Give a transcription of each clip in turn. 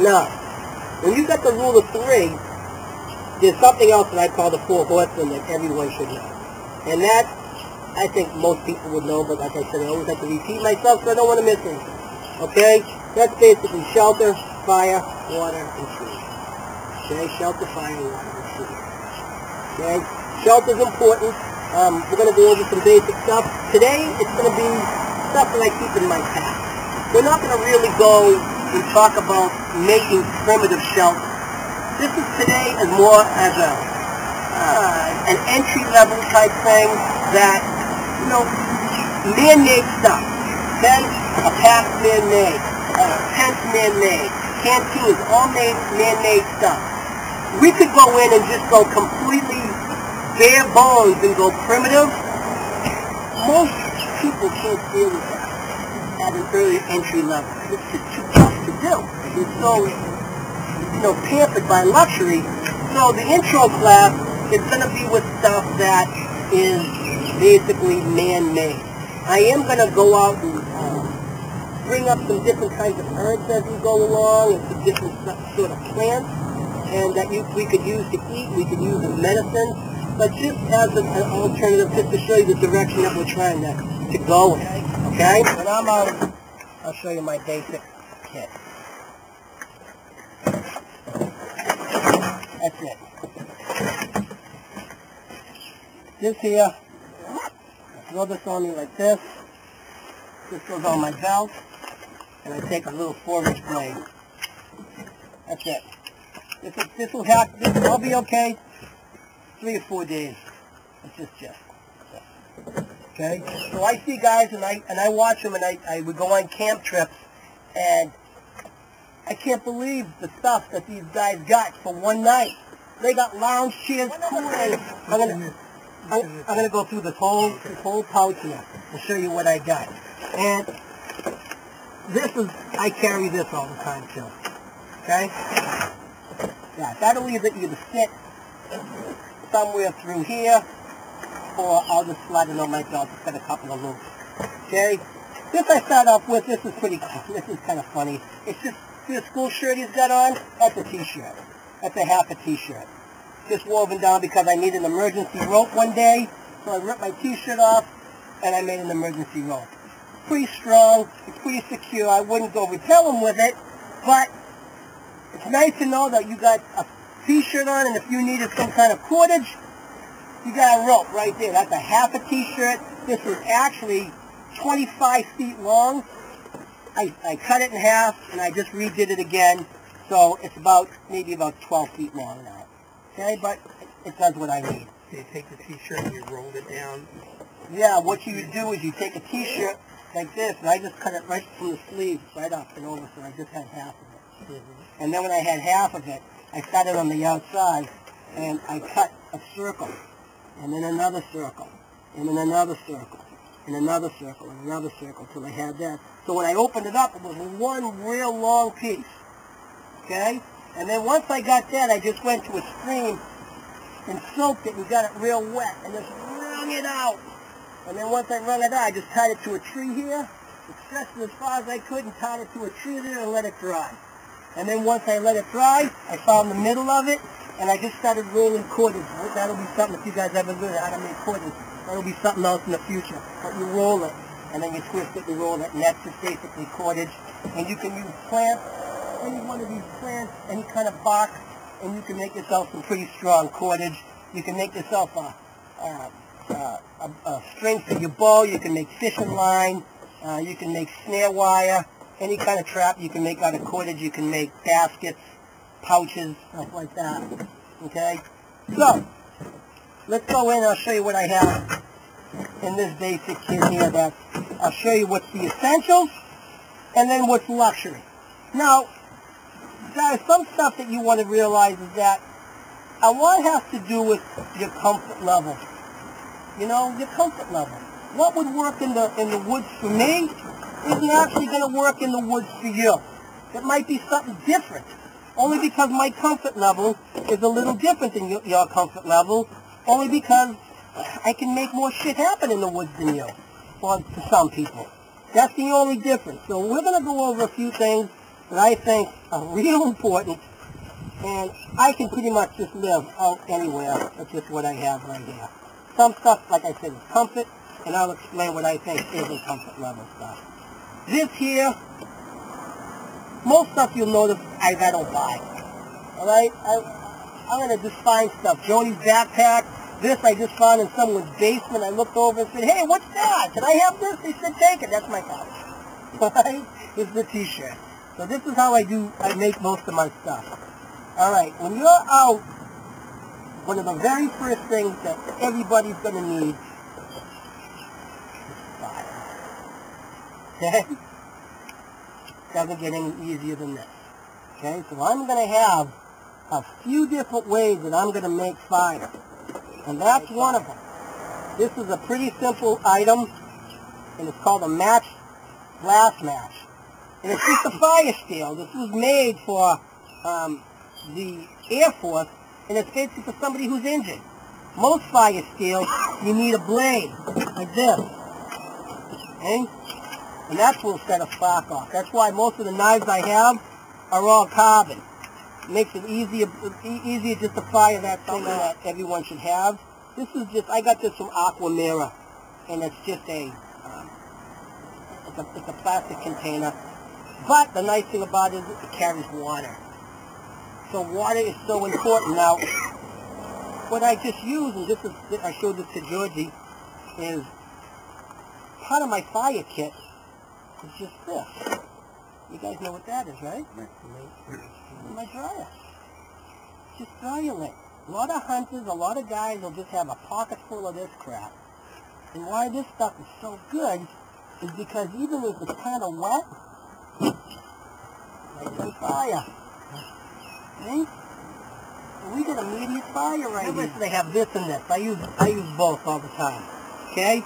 Now, when you got the rule of 3, there's something else that I call the 4 horsemen that everyone should know. And that, I think most people would know, but like I said, I always have to repeat myself, so I don't want to miss anything. Okay? That's basically shelter, fire, water, and food. Okay? Shelter, fire, water, and food. Okay? Shelter's important. We're going to go over some basic stuff. Today, it's going to be stuff that I keep in my pack. We're not going to really go and talk about making primitive shelter. This is today as more as an entry-level type thing that, you know, man-made stuff. Okay? A pack's man-made. Tents man-made. Canteens, all man-made stuff. We could go in and just go completely bare bones and go primitive. Most people can't deal with that at an early entry level. It's too tough to do. It's so, you know, pampered by luxury. So the intro class is going to be with stuff that is basically man-made. I am going to go out and bring up some different kinds of herbs as we go along, and some different sort of plants, and that we could use to eat, we could use as medicine, but just as an alternative, just to show you the direction that we're trying to go in. Okay? When I'm out, I'll show you my basic kit. That's it. This here, I throw this on me like this. This goes on my belt, and I take a little 4-inch blade. That's it. This will I'll be okay 3 or 4 days. It's just. Okay? So I see guys, and I watch them, and I would go on camp trips, and I can't believe the stuff that these guys got for one night. They got lounge chairs, coolers. I'm gonna go through this whole pouch here and show you what I got. And I carry this all the time too. Okay? Yeah, that'll either sit somewhere through here, or I'll just slide it on my belt. It's got a couple of loops. Okay? This I start off with. This is pretty cool. This is kind of funny. It's just, see the school shirt he's got on? That's a t-shirt. That's a half a t-shirt. Just woven down because I need an emergency rope one day. So I ripped my t-shirt off, and I made an emergency rope. Pretty strong. It's pretty secure. I wouldn't go repel with it, but it's nice to know that you got a t-shirt on, and if you needed some kind of cordage, you got a rope right there. That's a half a t-shirt. This is actually 25 feet long. I cut it in half, and I just redid it again, so it's maybe about 12 feet long now. Okay, but it does what I need. So you take the t-shirt and you roll it down? Yeah, what you would do is you take a t-shirt like this, and I just cut it right from the sleeve, right up and over, so I just had half of it. Mm-hmm. And then when I had half of it, I started on the outside, and I cut a circle, and then another circle, and then another circle, and another circle, and another circle, till I had that. So when I opened it up, it was one real long piece. Okay? And then once I got that, I just went to a stream and soaked it and got it real wet, and just wrung it out. And then once I wrung it out, I just tied it to a tree here, stretched it as far as I could, and tied it to a tree there and let it dry. And then once I let it dry, I found the middle of it, and I just started rolling cordage. That'll be something, if you guys ever learn how to make cordage, that'll be something else in the future. But you roll it, and then you twist it and roll it, and that's just basically cordage. And you can use plants, any one of these plants, any kind of bark, and you can make yourself some pretty strong cordage. You can make yourself a string for your bow. You can make fishing line. You can make snare wire. Any kind of trap you can make out of cordage. You can make baskets, pouches, stuff like that. Okay? So, let's go in and I'll show you what I have in this basic kit here. That I'll show you what's the essentials and then what's luxury. Now, guys, some stuff that you want to realize is that a lot has to do with your comfort level. You know, your comfort level. What would work in the woods for me isn't actually going to work in the woods for you. It might be something different, only because my comfort level is a little different than your comfort level, only because I can make more shit happen in the woods than you, or for some people. That's the only difference. So we're going to go over a few things that I think are real important, and I can pretty much just live out anywhere with just what I have right here. Some stuff, like I said, is comfort, and I'll explain what I think isn't comfort level stuff. This here, most stuff you'll notice I don't buy. Alright? I'm going to just find stuff. Joni's backpack. This I just found in someone's basement. I looked over and said, hey, what's that? Can I have this? They said, take it. That's my couch. Alright? This is the t-shirt. So this is how I make most of my stuff. Alright, when you're out, one of the very first things that everybody's going to need is fire. Okay? Doesn't get any easier than this. Okay, so I'm going to have a few different ways that I'm going to make fire. And that's one of them. This is a pretty simple item, and it's called a blast match. And it's just a fire steel. This was made for the Air Force, and it's basically for somebody who's injured. Most fire steel, you need a blade, like this. Okay? And that's what will set a spark off. That's why most of the knives I have are all carbon. It makes it easier just to fire that thing that everyone should have. This is just, I got this from Aqua Mirror, and it's just it's a plastic container. But the nice thing about it is it carries water. So water is so important. Now, what I just use, and I showed this to Georgie, is part of my fire kit is just this. You guys know what that is, right? My dryer. Just dryer lint. A lot of hunters, a lot of guys will just have a pocket full of this crap. And why this stuff is so good is because even if it's kind of wet, like on fire. Okay? And we get immediate fire right here. They have this and this. I use both all the time. Okay?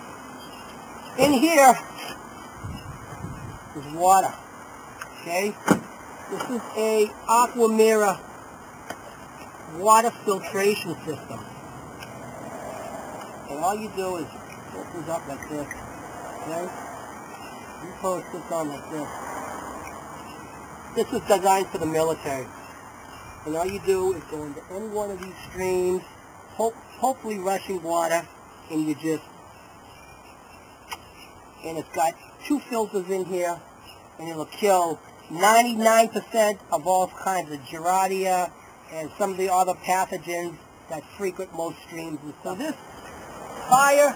In here is water. Okay? This is a Aqua Mirror water filtration system. And all you do is put this up like this. Okay? You post this on like this. This is designed for the military. And all you do is go into any one of these streams, hopefully rushing water, and and it's got 2 filters in here, and it'll kill 99% of all kinds of Giardia and some of the other pathogens that frequent most streams. And so this fire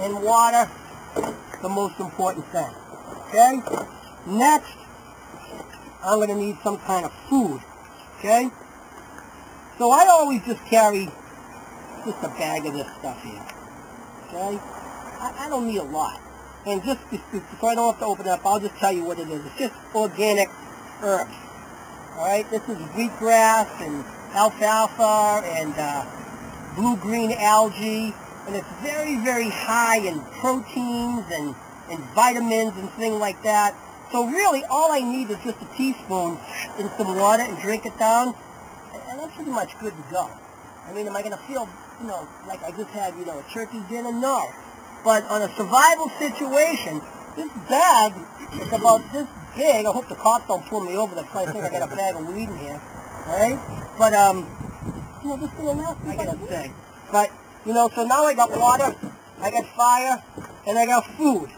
and water is the most important thing. Okay? Next, I'm going to need some kind of food. Okay? So I always just carry just a bag of this stuff here. Okay? I don't need a lot. And just so I don't have to open it up, I'll just tell you what it is. It's just organic herbs. Alright? This is wheatgrass and alfalfa and blue-green algae. And it's very, very high in proteins and vitamins and things like that. So really, all I need is just a teaspoon in some water and drink it down, and I'm pretty much good to go. I mean, am I going to feel, like I just had, a turkey dinner? No. But on a survival situation, this bag is about this big. I hope the cops don't pull me over. They'll probably think I got a bag of weed in here, right? But, this is enough, I got to say. But, so now I got water, I got fire, and I got food.